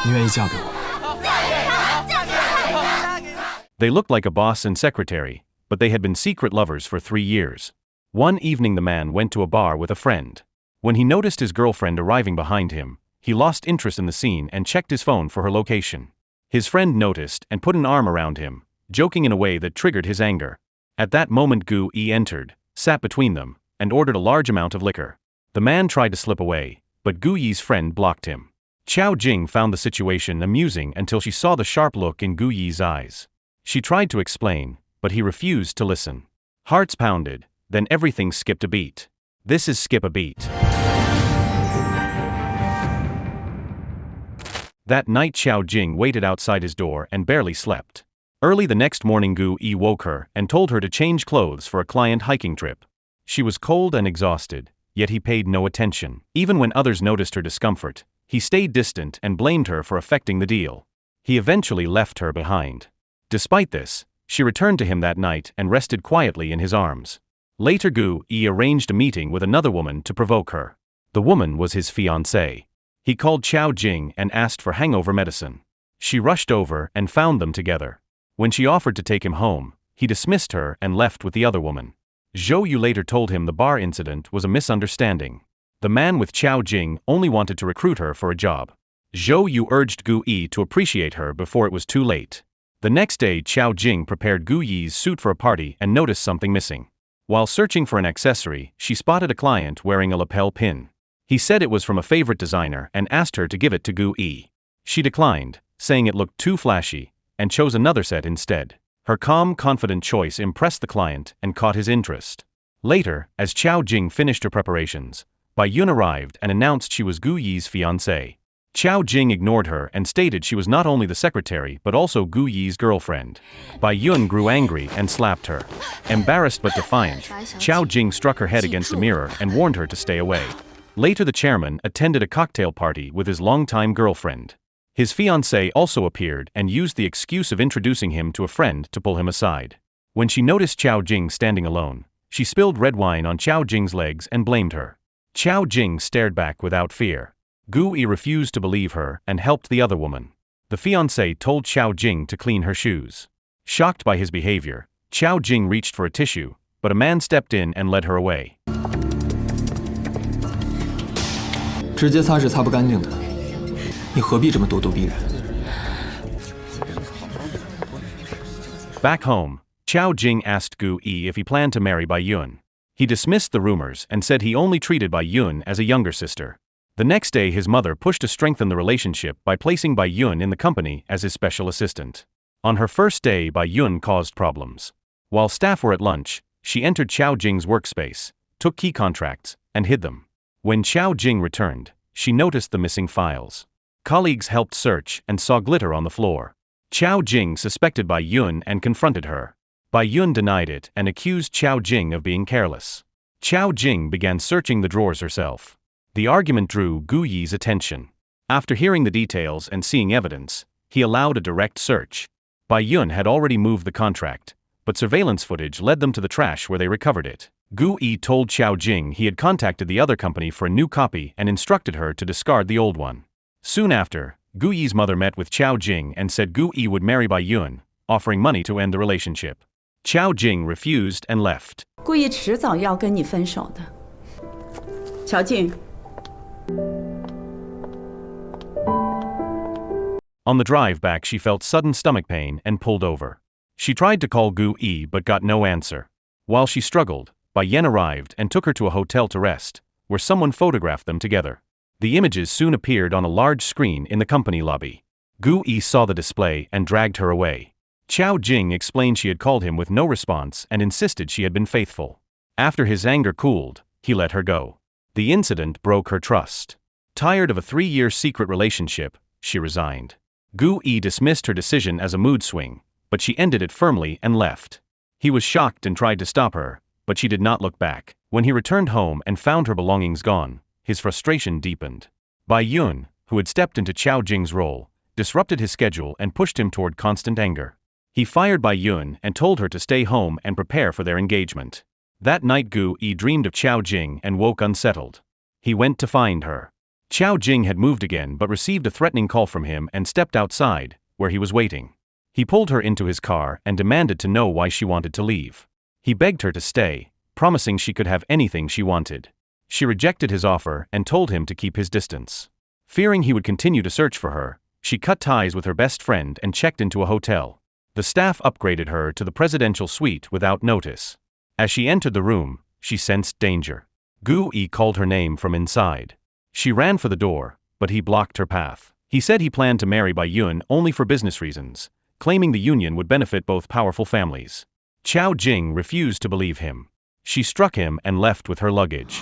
你愿意嫁给我？ They looked like a boss and secretary, but they had been secret lovers for 3 years. One evening the man went to a bar with a friend. When he noticed his girlfriend arriving behind him, he lost interest in the scene and checked his phone for her location. His friend noticed and put an arm around him, joking in a way that triggered his anger. At that moment Gu Yi entered, sat between them, and ordered a large amount of liquor. The man tried to slip away, but Gu Yi's friend blocked him. Qiao Jing found the situation amusing until she saw the sharp look in Gu Yi's eyes. She tried to explain, but he refused to listen. Hearts pounded, then everything skipped a beat. This is Skip a Beat. That night Qiao Jing waited outside his door and barely slept. Early the next morning Gu Yi woke her and told her to change clothes for a client hiking trip. She was cold and exhausted, yet he paid no attention. Even when others noticed her discomfort, he stayed distant and blamed her for affecting the deal. He eventually left her behind. Despite this, she returned to him that night and rested quietly in his arms. Later Gu Yi arranged a meeting with another woman to provoke her. The woman was his fiancée. He called Qiao Jing and asked for hangover medicine. She rushed over and found them together. When she offered to take him home, he dismissed her and left with the other woman. Zhou Yu later told him the bar incident was a misunderstanding. The man with Qiao Jing only wanted to recruit her for a job. Zhou Yu urged Gu Yi to appreciate her before it was too late. The next day Qiao Jing prepared Gu Yi's suit for a party and noticed something missing. While searching for an accessory, she spotted a client wearing a lapel pin. He said it was from a favorite designer and asked her to give it to Gu Yi. She declined, saying it looked too flashy, and chose another set instead. Her calm, confident choice impressed the client and caught his interest. Later, as Qiao Jing finished her preparations, Bai Yun arrived and announced she was Gu Yi's fiancée. Qiao Jing ignored her and stated she was not only the secretary but also Gu Yi's girlfriend. Bai Yun grew angry and slapped her. Embarrassed but defiant, Qiao Jing struck her head against a mirror and warned her to stay away. Later the chairman attended a cocktail party with his longtime girlfriend. His fiancée also appeared and used the excuse of introducing him to a friend to pull him aside. When she noticed Qiao Jing standing alone, she spilled red wine on Qiao Jing's legs and blamed her. Qiao Jing stared back without fear. Gu Yi refused to believe her and helped the other woman. The fiancée told Qiao Jing to clean her shoes. Shocked by his behavior, Qiao Jing reached for a tissue, but a man stepped in and led her away. 直接擦是擦不干净的，你何必这么咄咄逼人？ Back home, Qiao Jing asked Gu Yi if he planned to marry Bai Yun. He dismissed the rumors and said he only treated Bai Yun as a younger sister. The next day his mother pushed to strengthen the relationship by placing Bai Yun in the company as his special assistant. On her first day Bai Yun caused problems. While staff were at lunch, she entered Qiao Jing's workspace, took key contracts, and hid them. When Qiao Jing returned, she noticed the missing files. Colleagues helped search and saw glitter on the floor. Qiao Jing suspected Bai Yun and confronted her. Bai Yun denied it and accused Qiao Jing of being careless. Qiao Jing began searching the drawers herself. The argument drew Gu Yi's attention. After hearing the details and seeing evidence, he allowed a direct search. Bai Yun had already moved the contract, but surveillance footage led them to the trash where they recovered it. Gu Yi told Qiao Jing he had contacted the other company for a new copy and instructed her to discard the old one. Soon after, Gu Yi's mother met with Qiao Jing and said Gu Yi would marry Bai Yun, offering money to end the relationship. Qiao Jing refused and left. 故意迟早要跟你分手的，乔静。 On the drive back she felt sudden stomach pain and pulled over. She tried to call Gu Yi but got no answer. While she struggled, Bai Yan arrived and took her to a hotel to rest, where someone photographed them together. The images soon appeared on a large screen in the company lobby. Gu Yi saw the display and dragged her away. Qiao Jing explained she had called him with no response and insisted she had been faithful. After his anger cooled, he let her go. The incident broke her trust. Tired of a 3-year secret relationship, she resigned. Gu Yi dismissed her decision as a mood swing, but she ended it firmly and left. He was shocked and tried to stop her, but she did not look back. When he returned home and found her belongings gone, his frustration deepened. Bai Yun, who had stepped into Qiao Jing's role, disrupted his schedule and pushed him toward constant anger. He fired Bai Yun and told her to stay home and prepare for their engagement. That night Gu Yi dreamed of Qiao Jing and woke unsettled. He went to find her. Qiao Jing had moved again but received a threatening call from him and stepped outside, where he was waiting. He pulled her into his car and demanded to know why she wanted to leave. He begged her to stay, promising she could have anything she wanted. She rejected his offer and told him to keep his distance. Fearing he would continue to search for her, she cut ties with her best friend and checked into a hotel. The staff upgraded her to the presidential suite without notice. As she entered the room, she sensed danger. Gu Yi called her name from inside. She ran for the door, but he blocked her path. He said he planned to marry Bai Yun only for business reasons, claiming the union would benefit both powerful families. Qiao Jing refused to believe him. She struck him and left with her luggage.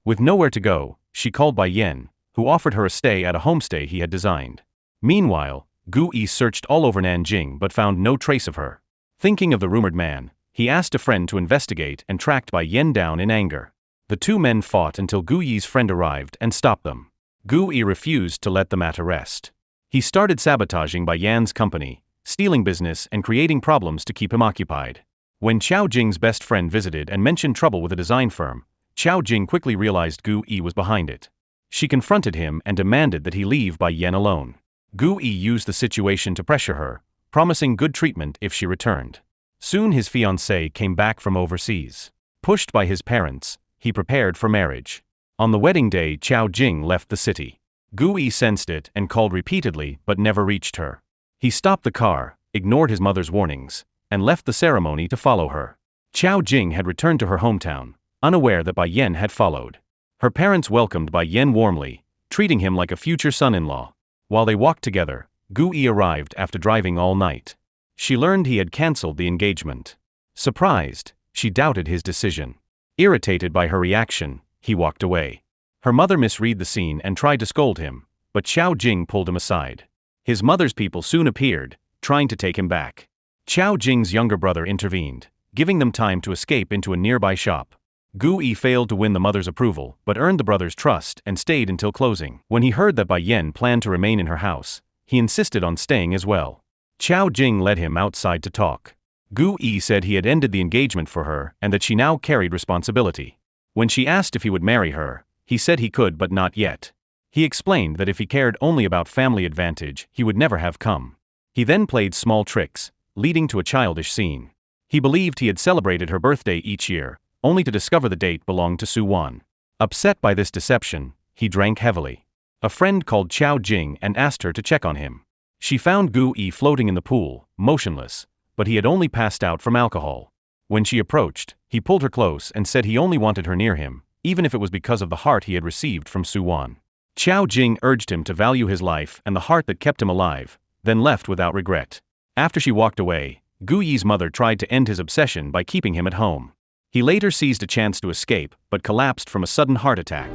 With nowhere to go, she called Bai Yen, who offered her a stay at a homestay he had designed. Meanwhile, Gu Yi searched all over Nanjing but found no trace of her. Thinking of the rumored man, he asked a friend to investigate and tracked Bai Yen down in anger. The two men fought until Gu Yi's friend arrived and stopped them. Gu Yi refused to let the matter rest. He started sabotaging Bai Yan's company, stealing business and creating problems to keep him occupied. When Qiao Jing's best friend visited and mentioned trouble with a design firm, Qiao Jing quickly realized Gu Yi was behind it. She confronted him and demanded that he leave Bai Yen alone. Gu Yi used the situation to pressure her, promising good treatment if she returned. Soon his fiancée came back from overseas. Pushed by his parents, he prepared for marriage. On the wedding day, Qiao Jing left the city. Gu Yi sensed it and called repeatedly but never reached her. He stopped the car, ignored his mother's warnings, and left the ceremony to follow her. Qiao Jing had returned to her hometown, unaware that Bai Yen had followed. Her parents welcomed Bai Yen warmly, treating him like a future son-in-law. While they walked together, Gu Yi arrived after driving all night. She learned he had cancelled the engagement. Surprised, she doubted his decision. Irritated by her reaction, he walked away. Her mother misread the scene and tried to scold him, but Qiao Jing pulled him aside. His mother's people soon appeared, trying to take him back. Qiao Jing's younger brother intervened, giving them time to escape into a nearby shop. Gu Yi failed to win the mother's approval but earned the brother's trust and stayed until closing. When he heard that Bai Yen planned to remain in her house, he insisted on staying as well. Qiao Jing led him outside to talk. Gu Yi said he had ended the engagement for her and that she now carried responsibility. When she asked if he would marry her, he said he could but not yet. He explained that if he cared only about family advantage, he would never have come. He then played small tricks, leading to a childish scene. He believed he had celebrated her birthday each year, only to discover the date belonged to Suan. Upset by this deception, he drank heavily. A friend called Qiao Jing and asked her to check on him. She found Gu Yi floating in the pool, motionless, but he had only passed out from alcohol. When she approached, he pulled her close and said he only wanted her near him, even if it was because of the heart he had received from Suan. Qiao Jing urged him to value his life and the heart that kept him alive, then left without regret. After she walked away, Gu Yi's mother tried to end his obsession by keeping him at home. He later seized a chance to escape but collapsed from a sudden heart attack.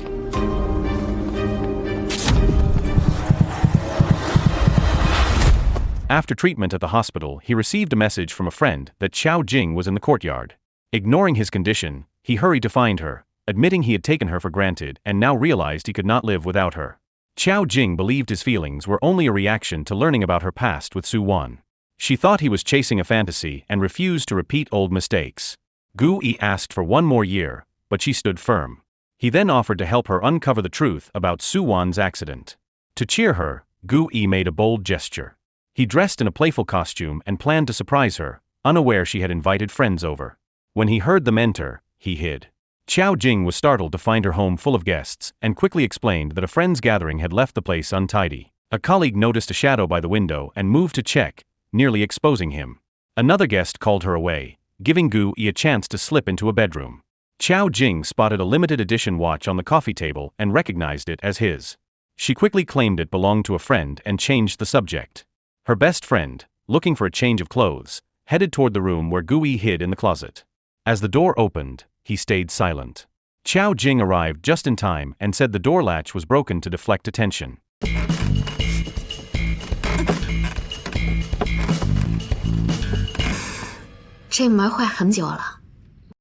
After treatment at the hospital, he received a message from a friend that Qiao Jing was in the courtyard. Ignoring his condition, he hurried to find her, admitting he had taken her for granted and now realized he could not live without her. Qiao Jing believed his feelings were only a reaction to learning about her past with Suan. She thought he was chasing a fantasy and refused to repeat old mistakes. Gu Yi asked for one more year, but she stood firm. He then offered to help her uncover the truth about Suwan's accident. To cheer her, Gu Yi made a bold gesture. He dressed in a playful costume and planned to surprise her, unaware she had invited friends over. When he heard them enter, he hid. Qiao Jing was startled to find her home full of guests and quickly explained that a friend's gathering had left the place untidy. A colleague noticed a shadow by the window and moved to check, nearly exposing him. Another guest called her away, giving Gu Yi a chance to slip into a bedroom. Qiao Jing spotted a limited edition watch on the coffee table and recognized it as his. She quickly claimed it belonged to a friend and changed the subject. Her best friend, looking for a change of clothes, headed toward the room where Gu Yi hid in the closet. As the door opened, he stayed silent. Qiao Jing arrived just in time and said the door latch was broken to deflect attention.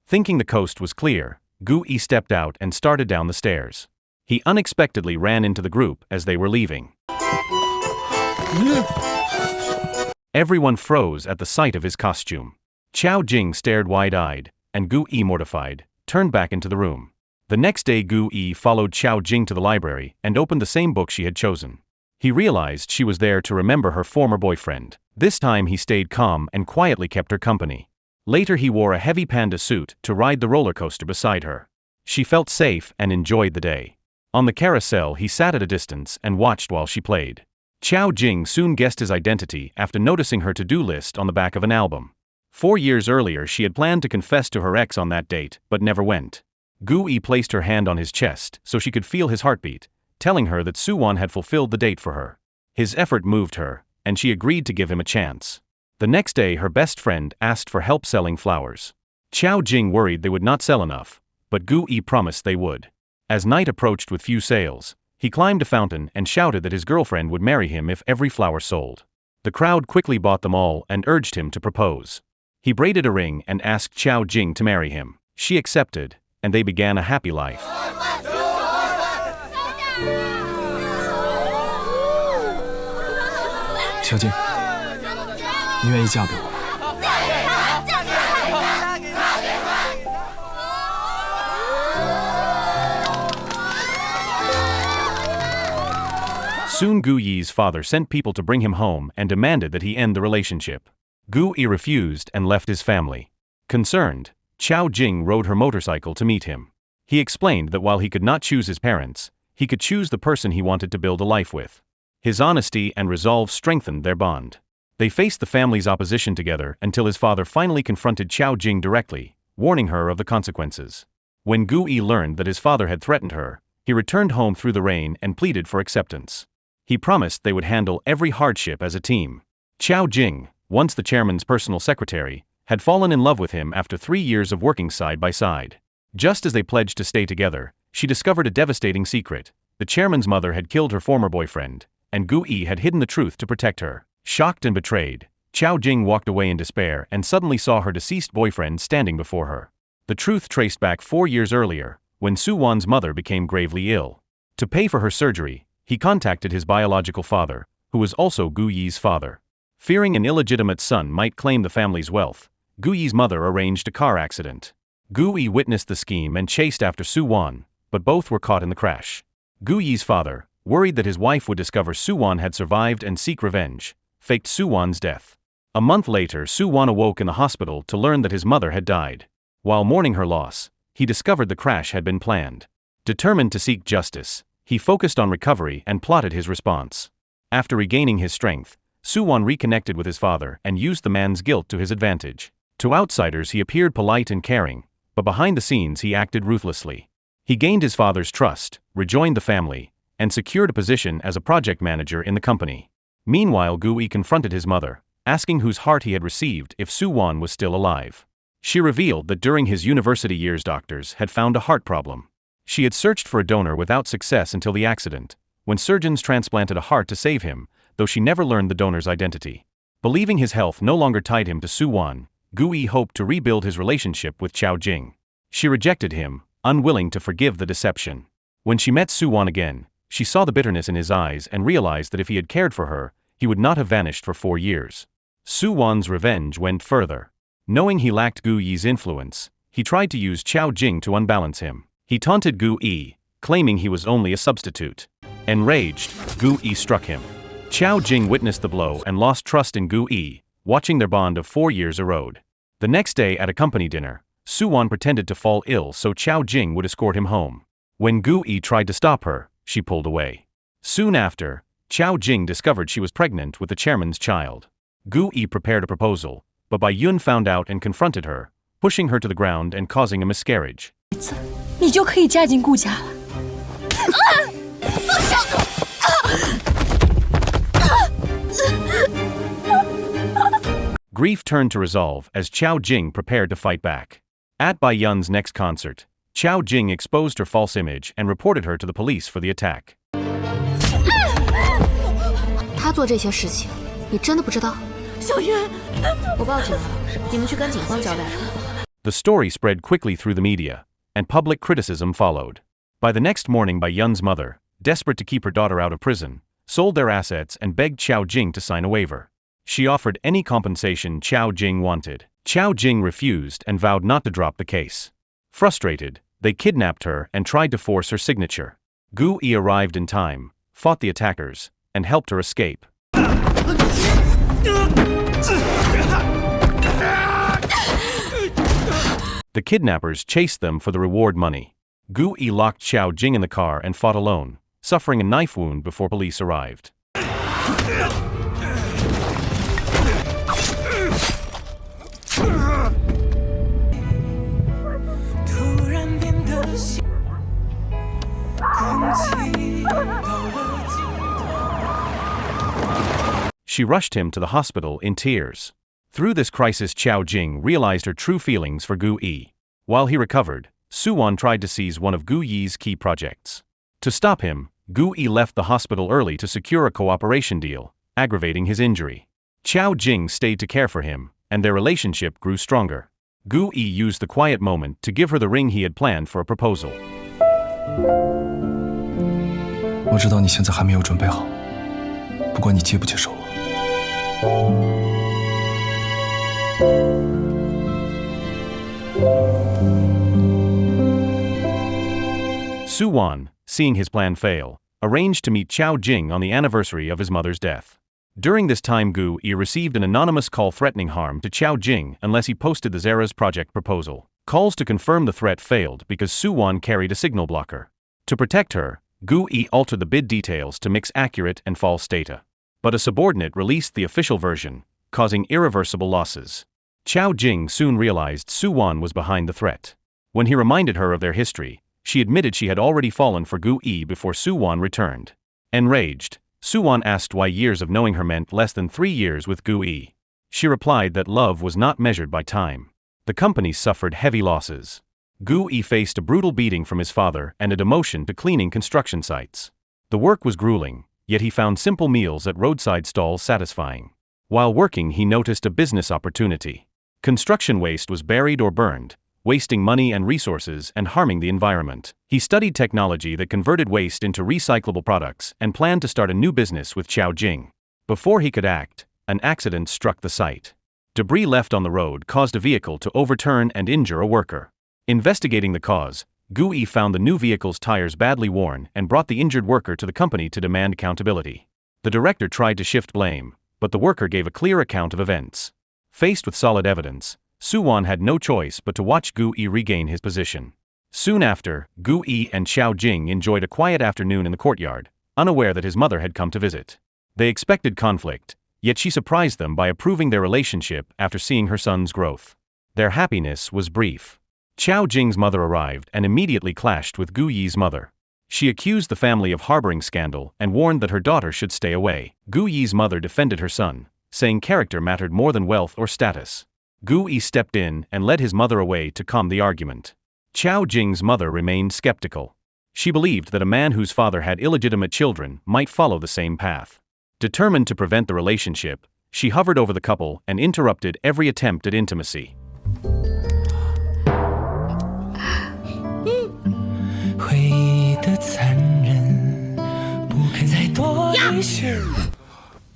Thinking the coast was clear, Gu Yi stepped out and started down the stairs. He unexpectedly ran into the group as they were leaving. Everyone froze at the sight of his costume. Qiao Jing stared wide-eyed, and Gu Yi, mortified, turned back into the room. The next day Gu Yi followed Qiao Jing to the library and opened the same book she had chosen. He realized she was there to remember her former boyfriend. This time he stayed calm and quietly kept her company. Later he wore a heavy panda suit to ride the roller coaster beside her. She felt safe and enjoyed the day. On the carousel he sat at a distance and watched while she played. Qiao Jing soon guessed his identity after noticing her to-do list on the back of an album. 4 years earlier she had planned to confess to her ex on that date, but never went. Gu Yi placed her hand on his chest so she could feel his heartbeat, telling her that Suan had fulfilled the date for her. His effort moved her, and she agreed to give him a chance. The next day her best friend asked for help selling flowers. Qiao Jing worried they would not sell enough, but Gu Yi promised they would. As night approached with few sales, he climbed a fountain and shouted that his girlfriend would marry him if every flower sold. The crowd quickly bought them all and urged him to propose. He braided a ring and asked Qiao Jing to marry him. She accepted, and they began a happy life. 小静，你愿意嫁给我？ Soon Gu Yi's father sent people to bring him home and demanded that he end the relationship. Gu Yi refused and left his family. Concerned, Qiao Jing rode her motorcycle to meet him. He explained that while he could not choose his parents, he could choose the person he wanted to build a life with. His honesty and resolve strengthened their bond. They faced the family's opposition together until his father finally confronted Qiao Jing directly, warning her of the consequences. When Gu Yi learned that his father had threatened her, he returned home through the rain and pleaded for acceptance. He promised they would handle every hardship as a team. Qiao Jing, once the chairman's personal secretary, had fallen in love with him after 3 years of working side by side. Just as they pledged to stay together, she discovered a devastating secret. The chairman's mother had killed her former boyfriend, and Gu Yi had hidden the truth to protect her. Shocked and betrayed, Qiao Jing walked away in despair and suddenly saw her deceased boyfriend standing before her. The truth traced back 4 years earlier, when Suan's mother became gravely ill. To pay for her surgery, he contacted his biological father, who was also Gu Yi's father. Fearing an illegitimate son might claim the family's wealth, Gu Yi's mother arranged a car accident. Gu Yi witnessed the scheme and chased after Suan, but both were caught in the crash. Gu Yi's father, worried that his wife would discover Suan had survived and seek revenge, faked Suan's death. A month later Suan awoke in the hospital to learn that his mother had died. While mourning her loss, he discovered the crash had been planned. Determined to seek justice, he focused on recovery and plotted his response. After regaining his strength, Suan reconnected with his father and used the man's guilt to his advantage. To outsiders he appeared polite and caring, but behind the scenes he acted ruthlessly. He gained his father's trust, rejoined the family, and secured a position as a project manager in the company. Meanwhile Gu Yi confronted his mother, asking whose heart he had received if Suan was still alive. She revealed that during his university years doctors had found a heart problem. She had searched for a donor without success until the accident, when surgeons transplanted a heart to save him, though she never learned the donor's identity. Believing his health no longer tied him to Suan, Gu Yi hoped to rebuild his relationship with Qiao Jing. She rejected him, unwilling to forgive the deception. When she met Suan again, she saw the bitterness in his eyes and realized that if he had cared for her, he would not have vanished for 4 years. Suan's revenge went further. Knowing he lacked Gu Yi's influence, he tried to use Qiao Jing to unbalance him. He taunted Gu Yi, claiming he was only a substitute. Enraged, Gu Yi struck him. Qiao Jing witnessed the blow and lost trust in Gu Yi, watching their bond of 4 years erode. The next day at a company dinner, Suan pretended to fall ill so Qiao Jing would escort him home. When Gu Yi tried to stop her, she pulled away. Soon after, Qiao Jing discovered she was pregnant with the chairman's child. Gu Yi prepared a proposal, but Bai Yun found out and confronted her, pushing her to the ground and causing a miscarriage. 你就可以嫁进顾家了。Grief turned to resolve as Qiao Jing prepared to fight back. At Bai Yun's next concert, Qiao Jing exposed her false image and reported her to the police for the attack. 他做这些事情，你真的不知道？小云，我报警了，你们去跟警方交代。The story spread quickly through the media, and public criticism followed. By the next morning, Bai Yun's mother, desperate to keep her daughter out of prison, sold their assets and begged Qiao Jing to sign a waiver. She offered any compensation Qiao Jing wanted. Qiao Jing refused and vowed not to drop the case. Frustrated, They kidnapped her and tried to force her signature. Gu Yi arrived in time, fought the attackers, and helped her escape. The kidnappers chased them for the reward money. Gu Yi locked Qiao Jing in the car and fought alone, suffering a knife wound before police arrived. She rushed him to the hospital in tears. Through this crisis, Qiao Jing realized her true feelings for Gu Yi. While he recovered, Suan tried to seize one of Gu Yi's key projects. To stop him, Gu Yi left the hospital early to secure a cooperation deal, aggravating his injury. Qiao Jing stayed to care for him, and their relationship grew stronger. Gu Yi used the quiet moment to give her the ring he had planned for a proposal. 我知道你现在还没有准备好，不管你接不接受我。 Suan, seeing his plan fail, arranged to meet Qiao Jing on the anniversary of his mother's death. During this time, Gu Yi received an anonymous call threatening harm to Qiao Jing unless he posted the Zara's project proposal. Calls to confirm the threat failed because Suan carried a signal blocker. To protect her, Gu Yi altered the bid details to mix accurate and false data. But a subordinate released the official version, causing irreversible losses. Qiao Jing soon realized Suan was behind the threat. When he reminded her of their history, she admitted she had already fallen for Gu Yi before Suan returned. Enraged, Suan asked why years of knowing her meant less than 3 years with Gu Yi. She replied that love was not measured by time. The company suffered heavy losses. Gu Yi faced a brutal beating from his father and a demotion to cleaning construction sites. The work was grueling, yet he found simple meals at roadside stalls satisfying. While working, he noticed a business opportunity. Construction waste was buried or burned, wasting money and resources and harming the environment. He studied technology that converted waste into recyclable products and planned to start a new business with Qiao Jing. Before he could act, an accident struck the site. Debris left on the road caused a vehicle to overturn and injure a worker. Investigating the cause, Gu Yi found the new vehicle's tires badly worn and brought the injured worker to the company to demand accountability. The director tried to shift blame, but the worker gave a clear account of events. Faced with solid evidence, Suan had no choice but to watch Gu Yi regain his position. Soon after, Gu Yi and Qiao Jing enjoyed a quiet afternoon in the courtyard, unaware that his mother had come to visit. They expected conflict, yet she surprised them by approving their relationship after seeing her son's growth. Their happiness was brief. Qiao Jing's mother arrived and immediately clashed with Gu Yi's mother. She accused the family of harboring scandal and warned that her daughter should stay away. Gu Yi's mother defended her son, saying character mattered more than wealth or status. Gu Yi stepped in and led his mother away to calm the argument. Qiao Jing's mother remained skeptical. She believed that a man whose father had illegitimate children might follow the same path. Determined to prevent the relationship, she hovered over the couple and interrupted every attempt at intimacy. 回忆的残忍，不肯再多一些。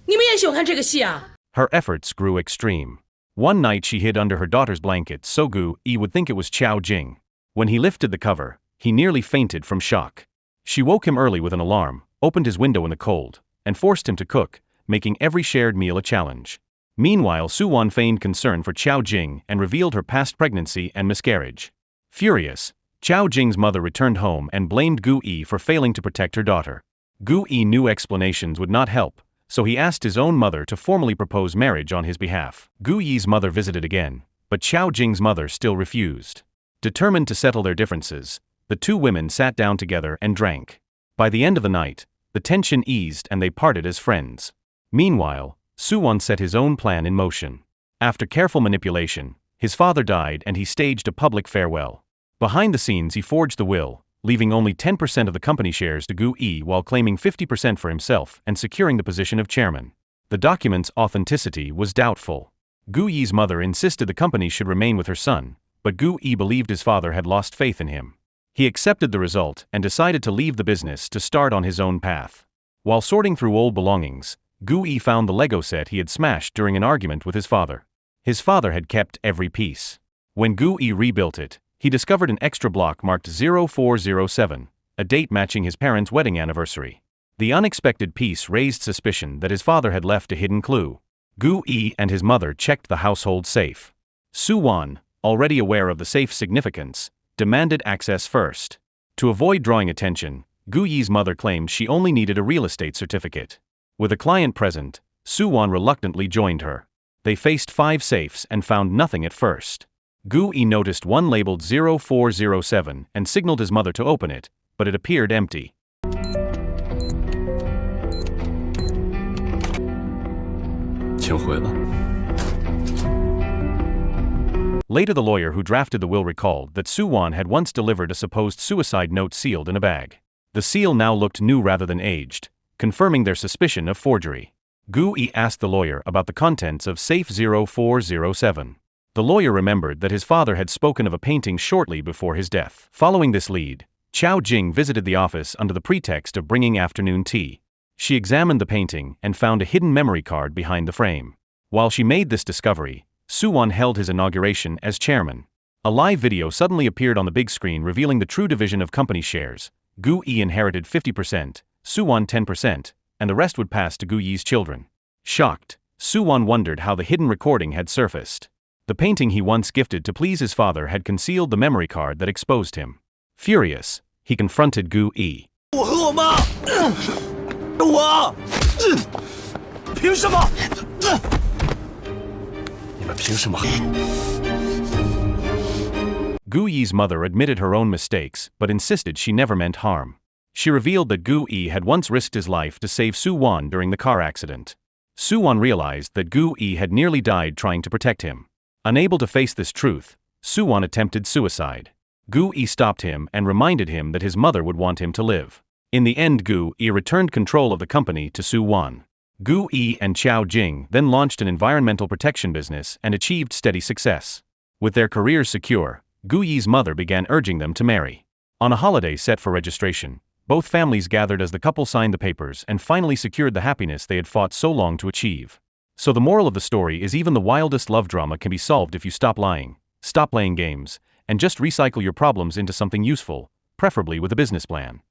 你们也喜欢看这个戏啊？ Her efforts grew extreme. One night she hid under her daughter's blanket so Gu Yi would think it was Qiao Jing. When he lifted the cover, he nearly fainted from shock. She woke him early with an alarm, opened his window in the cold, and forced him to cook, making every shared meal a challenge. Meanwhile, Suan feigned concern for Qiao Jing and revealed her past pregnancy and miscarriage. Furious, Qiao Jing's mother returned home and blamed Gu Yi for failing to protect her daughter. Gu Yi knew explanations would not help, so he asked his own mother to formally propose marriage on his behalf. Gu Yi's mother visited again, but Qiao Jing's mother still refused. Determined to settle their differences, the two women sat down together and drank. By the end of the night, the tension eased and they parted as friends. Meanwhile, Suan set his own plan in motion. After careful manipulation, his father died and he staged a public farewell. Behind the scenes, he forged the will, leaving only 10% of the company shares to Gu Yi while claiming 50% for himself and securing the position of chairman. The document's authenticity was doubtful. Gu Yi's mother insisted the company should remain with her son, but Gu Yi believed his father had lost faith in him. He accepted the result and decided to leave the business to start on his own path. While sorting through old belongings, Gu Yi found the Lego set he had smashed during an argument with his father. His father had kept every piece. When Gu Yi rebuilt it, He discovered an extra block marked 0407, a date matching his parents' wedding anniversary. The unexpected piece raised suspicion that his father had left a hidden clue. Gu Yi and his mother checked the household safe. Suan, already aware of the safe's significance, demanded access first. To avoid drawing attention, Gu Yi's mother claimed she only needed a real estate certificate. With a client present, Suan reluctantly joined her. They faced 5 safes and found nothing at first. Gu Yi noticed one labeled 0407 and signaled his mother to open it, but it appeared empty. Later, the lawyer who drafted the will recalled that Suan had once delivered a supposed suicide note sealed in a bag. The seal now looked new rather than aged, confirming their suspicion of forgery. Gu Yi asked the lawyer about the contents of safe 0407. The lawyer remembered that his father had spoken of a painting shortly before his death. Following this lead, Qiao Jing visited the office under the pretext of bringing afternoon tea. She examined the painting and found a hidden memory card behind the frame. While she made this discovery, Suan held his inauguration as chairman. A live video suddenly appeared on the big screen revealing the true division of company shares. Gu Yi inherited 50%, Suan 10%, and the rest would pass to Gu Yi's children. Shocked, Suan wondered how the hidden recording had surfaced. The painting he once gifted to please his father had concealed the memory card that exposed him. Furious, he confronted Gu Yi. Gu Yi's mother admitted her own mistakes but insisted she never meant harm. She revealed that Gu Yi had once risked his life to save Suan during the car accident. Suan realized that Gu Yi had nearly died trying to protect him. Unable to face this truth, Suan attempted suicide. Gu Yi stopped him and reminded him that his mother would want him to live. In the end, Gu Yi returned control of the company to Suan. Gu Yi and Qiao Jing then launched an environmental protection business and achieved steady success. With their careers secure, Gu Yi's mother began urging them to marry. On a holiday set for registration, both families gathered as the couple signed the papers and finally secured the happiness they had fought so long to achieve. So the moral of the story is even the wildest love drama can be solved if you stop lying, stop playing games, and just recycle your problems into something useful, preferably with a business plan.